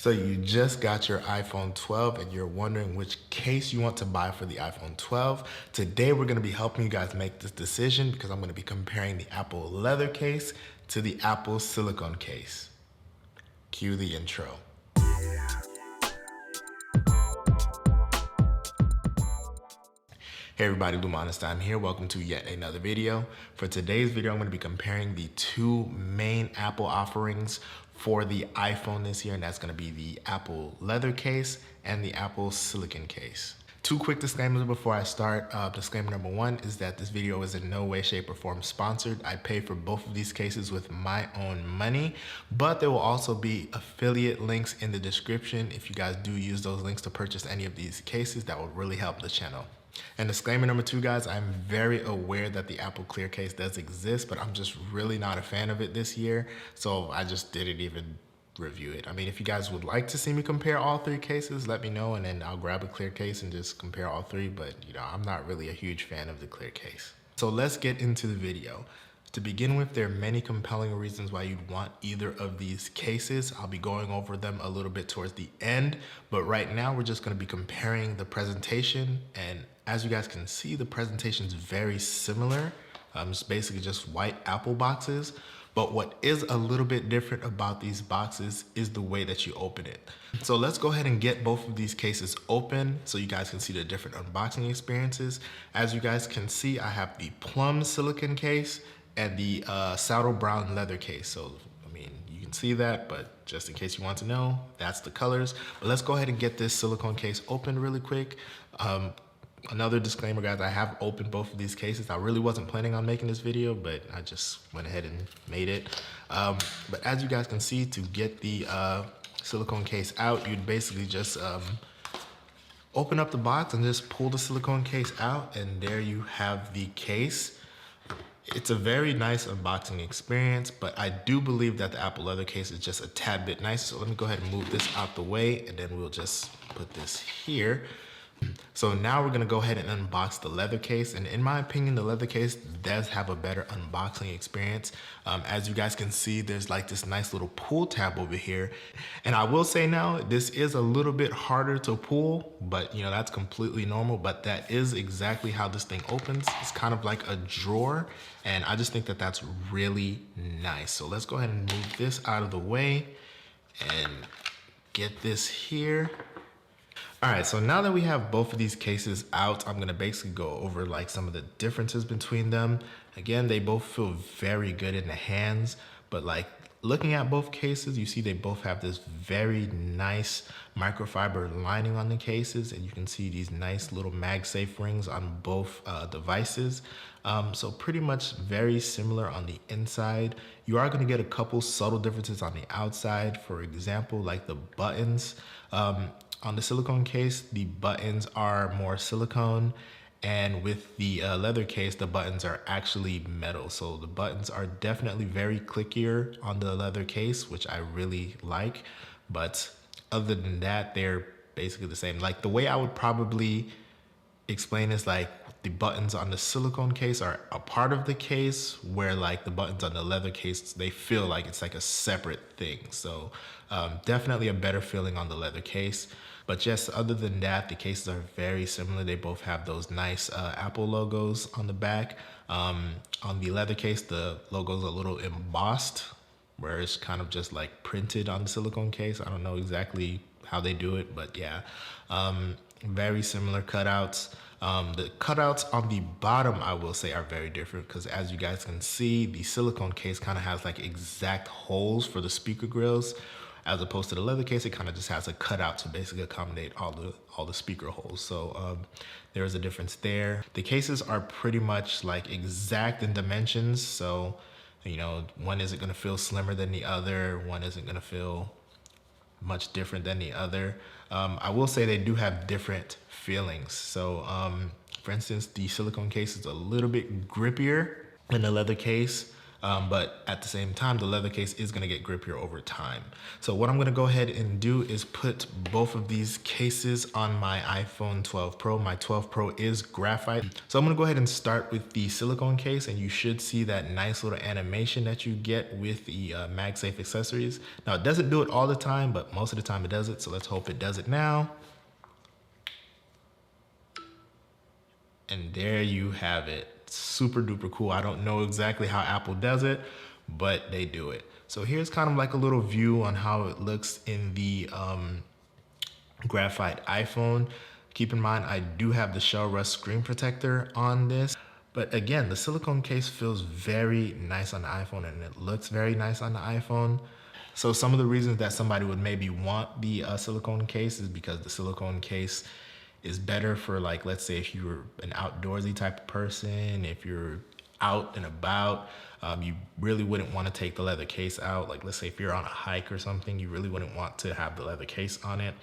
So you just got your iPhone 12 and you're wondering which case you want to buy for the iPhone 12. Today we're going to be helping you guys make this decision because I'm going to be comparing the Apple leather case to the Apple silicone case. Cue the intro. Hey everybody, Lumanis time here. Welcome to yet another video. For today's video, I'm going to be comparing the two main Apple offerings for the iPhone this year, and that's going to be the Apple leather case and the Apple silicone case. Two quick disclaimers before I start. Disclaimer number one is that this video is in no way, shape, or form sponsored. I pay for both of these cases with my own money, but there will also be affiliate links in the description. If you guys do use those links to purchase any of these cases, that will really help the channel. And disclaimer number two, guys, I'm very aware that the Apple Clear case does exist, but I'm just really not a fan of it this year. So I just didn't even review it. I mean, if you guys would like to see me compare all three cases, let me know, and then I'll grab a Clear case and just compare all three. But you know, I'm not really a huge fan of the Clear case. So let's get into the video. To begin with, there are many compelling reasons why you'd want either of these cases. I'll be going over them a little bit towards the end, but right now we're just going to be comparing the presentation. And as you guys can see, the presentation is very similar. It's basically just white Apple boxes. But what is a little bit different about these boxes is the way that you open it. So let's go ahead and get both of these cases open so you guys can see the different unboxing experiences. As you guys can see, I have the plum silicone case and the saddle brown leather case. So, I mean, you can see that, but just in case you want to know, that's the colors. But let's go ahead and get this silicone case open really quick. Another disclaimer, guys, I have opened both of these cases. I really wasn't planning on making this video, but I just went ahead and made it. But as you guys can see, to get the silicone case out, you'd basically just open up the box and just pull the silicone case out, and there you have the case. It's a very nice unboxing experience, but I do believe that the Apple leather case is just a tad bit nicer. So let me go ahead and move this out the way, and then we'll just put this here. So now we're gonna go ahead and unbox the leather case. And in my opinion, the leather case does have a better unboxing experience. As you guys can see, there's like this nice little pull tab over here. And I will say now, this is a little bit harder to pull, but you know, that's completely normal. But that is exactly how this thing opens. It's kind of like a drawer. And I just think that that's really nice. So let's go ahead and move this out of the way and get this here. All right, so now that we have both of these cases out, I'm gonna basically go over like some of the differences between them. Again, they both feel very good in the hands, but like looking at both cases, you see they both have this very nice microfiber lining on the cases, and you can see these nice little MagSafe rings on both devices. So pretty much very similar on the inside. You are gonna get a couple subtle differences on the outside. For example, like the buttons. On the silicone case, the buttons are more silicone, and with the leather case, the buttons are actually metal. So the buttons are definitely very clickier on the leather case, which I really like. But other than that, they're basically the same. Like the way I would probably explain is like the buttons on the silicone case are a part of the case, where like the buttons on the leather case, they feel like it's like a separate thing. So definitely a better feeling on the leather case. But yes, other than that, the cases are very similar. They both have those nice Apple logos on the back. On the leather case, the logo's a little embossed, where it's kind of just like printed on the silicone case. I don't know exactly how they do it, but yeah, very similar cutouts. The cutouts on the bottom, I will say, are very different, because as you guys can see, the silicone case kind of has like exact holes for the speaker grills, as opposed to the leather case. It kind of just has a cutout to basically accommodate all the speaker holes. So there's a difference there. The cases are pretty much like exact in dimensions. So, you know, one isn't going to feel slimmer than the other. One isn't going to feel much different than the other. I will say they do have different feelings. So for instance, the silicone case is a little bit grippier than the leather case. but at the same time, the leather case is gonna get grippier over time. So what I'm gonna go ahead and do is put both of these cases on my iPhone 12 Pro. My 12 Pro is graphite. So I'm gonna go ahead and start with the silicone case, and you should see that nice little animation that you get with the MagSafe accessories. Now it doesn't do it all the time, but most of the time it does it. So let's hope it does it now. And there you have it. Super duper cool. I don't know exactly how Apple does it, but they do it. So here's kind of like a little view on how it looks in the graphite iPhone. Keep in mind, I do have the shell rust screen protector on this. But again, the silicone case feels very nice on the iPhone, and it looks very nice on the iPhone. So some of the reasons that somebody would maybe want the silicone case is because the silicone case is better for, like, let's say if you're an outdoorsy type of person, if you're out and about, you really wouldn't want to take the leather case out. Like, let's say if you're on a hike or something, you really wouldn't want to have the leather case on it.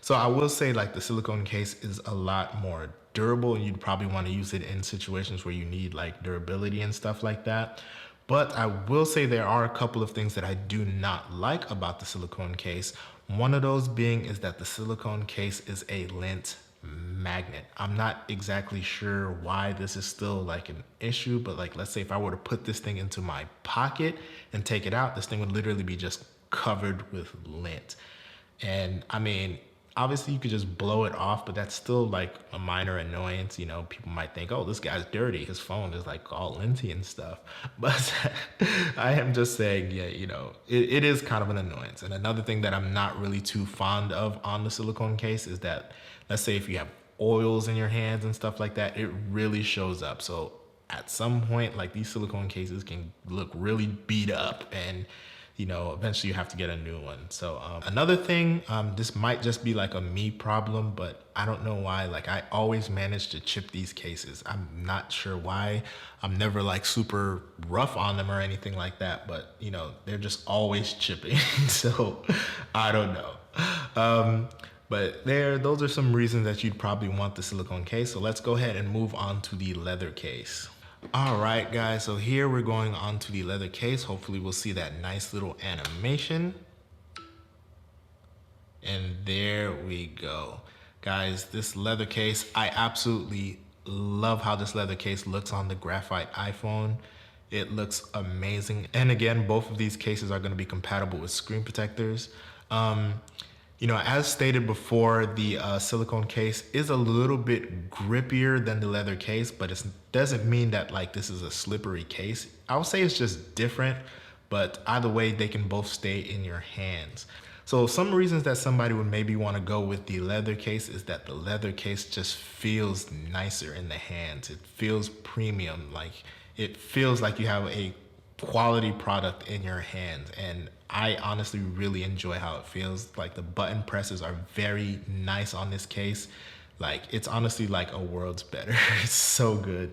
So I will say, like, the silicone case is a lot more durable, and you'd probably want to use it in situations where you need like durability and stuff like that. But I will say there are a couple of things that I do not like about the silicone case. One of those being is that the silicone case is a lint magnet. I'm not exactly sure why this is still like an issue, but like, let's say if I were to put this thing into my pocket and take it out, this thing would literally be just covered with lint. And I mean, obviously you could just blow it off, but that's still like a minor annoyance. You know, people might think, oh, this guy's dirty, his phone is like all linty and stuff. But I am just saying, yeah, you know, it is kind of an annoyance. And another thing that I'm not really too fond of on the silicone case is that, let's say if you have oils in your hands and stuff like that, it really shows up. So at some point, like, these silicone cases can look really beat up, and you know, eventually you have to get a new one. So another thing, this might just be like a me problem, but I don't know why. Like, I always manage to chip these cases. I'm not sure why. I'm never like super rough on them or anything like that, but you know, they're just always chipping. So I don't know. But those are some reasons that you'd probably want the silicone case. So let's go ahead and move on to the leather case. All right, guys, so here we're going on to the leather case. Hopefully we'll see that nice little animation. And there we go. Guys, this leather case, I absolutely love how this leather case looks on the graphite iPhone. It looks amazing. And again, both of these cases are going to be compatible with screen protectors. You know, as stated before, the silicone case is a little bit grippier than the leather case, but it doesn't mean that like this is a slippery case. I would say it's just different, but either way, they can both stay in your hands. So some reasons that somebody would maybe want to go with the leather case is that the leather case just feels nicer in the hands. It feels premium, like it feels like you have a quality product in your hands. And I honestly really enjoy how it feels. Like, the button presses are very nice on this case. Like, it's honestly like a world's better. It's so good.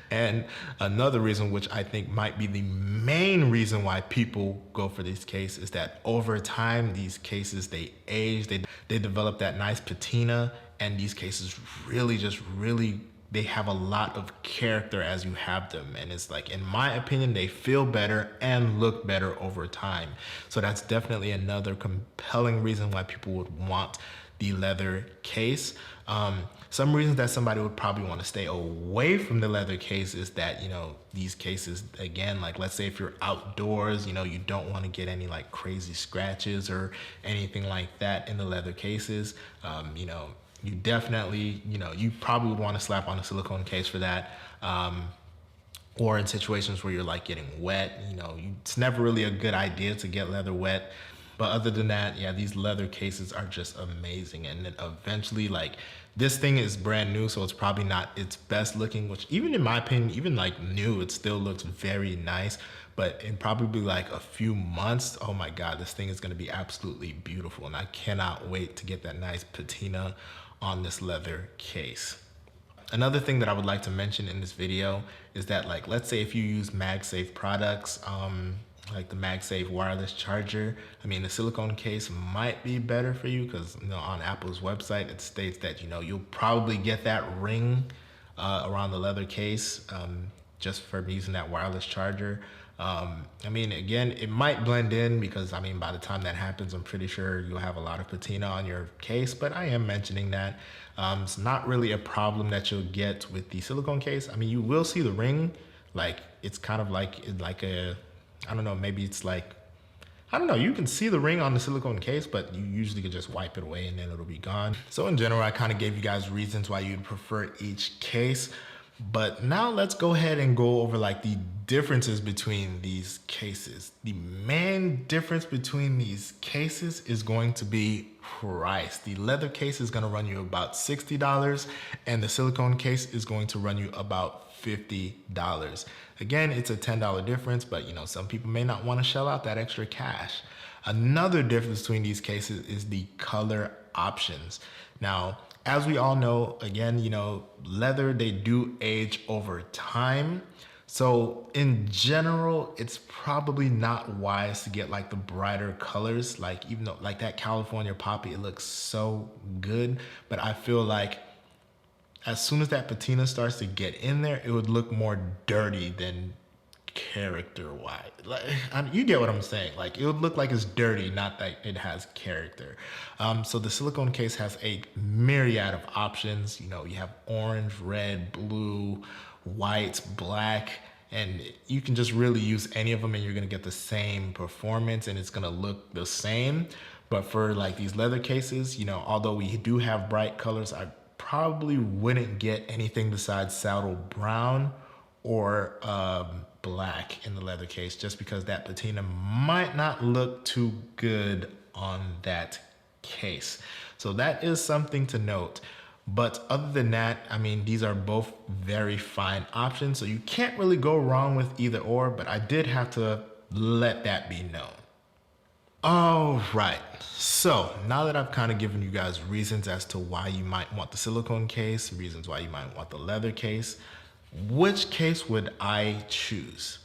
And another reason, which I think might be the main reason why people go for this case, is that over time, these cases, they age, they develop that nice patina, and these cases really they have a lot of character as you have them. And it's like, in my opinion, they feel better and look better over time. So that's definitely another compelling reason why people would want the leather case. Some reasons that somebody would probably want to stay away from the leather case is that, you know, these cases, again, like, let's say if you're outdoors, you know, you don't want to get any like crazy scratches or anything like that in the leather cases. You know, you definitely, you know, you probably would want to slap on a silicone case for that. Or in situations where you're like getting wet, you know, it's never really a good idea to get leather wet. But other than that, yeah, these leather cases are just amazing. And then eventually, like, this thing is brand new, so it's probably not its best looking, which even in my opinion, even like new, it still looks very nice. But in probably like a few months, oh my God, this thing is gonna be absolutely beautiful. And I cannot wait to get that nice patina on this leather case. Another thing that I would like to mention in this video is that, like, let's say if you use MagSafe products, like the MagSafe wireless charger, I mean, the silicone case might be better for you because, you know, on Apple's website, it states that, you know, you'll probably get that ring around the leather case just for using that wireless charger. I mean, again, it might blend in because, I mean, by the time that happens, I'm pretty sure you'll have a lot of patina on your case, but I am mentioning that. It's not really a problem that you'll get with the silicone case. I mean, you will see the ring, like it's kind of like a, I don't know, maybe it's like, I don't know, you can see the ring on the silicone case, but you usually can just wipe it away and then it'll be gone. So in general, I kind of gave you guys reasons why you'd prefer each case. But now let's go ahead and go over like the differences between these cases. The main difference between these cases is going to be price. The leather case is going to run you about $60 and the silicone case is going to run you about $50. Again, it's a $10 difference, but you know, some people may not want to shell out that extra cash. Another difference between these cases is the color options. Now, as we all know, again, you know, leather, they do age over time. So in general, it's probably not wise to get like the brighter colors. Like even though like that California poppy, it looks so good, but I feel like as soon as that patina starts to get in there, it would look more dirty than character wise. Like, you get what I'm saying. Like it would look like it's dirty, not that it has character. So the silicone case has a myriad of options. You know, you have orange, red, blue, white, black, and you can just really use any of them and you're gonna get the same performance and it's gonna look the same. But for like these leather cases, you know, although we do have bright colors, I probably wouldn't get anything besides saddle brown or black in the leather case, just because that patina might not look too good on that case. So that is something to note. But other than that, I mean, these are both very fine options, so you can't really go wrong with either or, but I did have to let that be known. All right, so now that I've kind of given you guys reasons as to why you might want the silicone case, reasons why you might want the leather case, which case would I choose?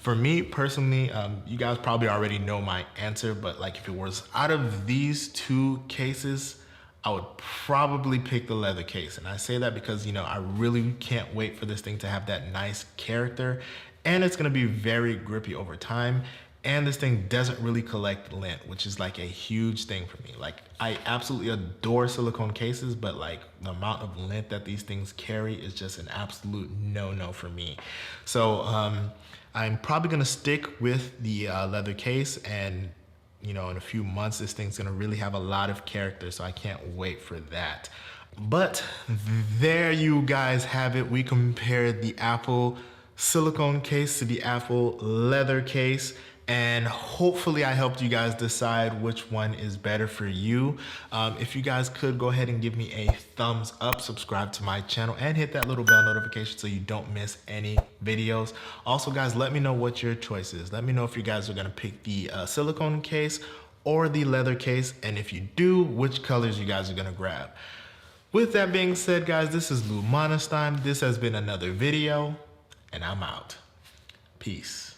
For me personally, you guys probably already know my answer, but like if it was out of these two cases, I would probably pick the leather case. And I say that because, you know, I really can't wait for this thing to have that nice character and it's gonna be very grippy over time. And this thing doesn't really collect lint, which is like a huge thing for me. Like I absolutely adore silicone cases, but like the amount of lint that these things carry is just an absolute no-no for me. So I'm probably gonna stick with the leather case, and you know, in a few months, this thing's gonna really have a lot of character, so I can't wait for that. But there you guys have it. We compared the Apple silicone case to the Apple leather case, and hopefully I helped you guys decide which one is better for you. If you guys could go ahead and give me a thumbs up, subscribe to my channel, and hit that little bell notification so you don't miss any videos. Also guys, let me know what your choice is. Let me know if you guys are gonna pick the silicone case or the leather case, and if you do, which colors you guys are gonna grab. With that being said, guys, this is Lou Monestein. This has been another video, and I'm out. Peace.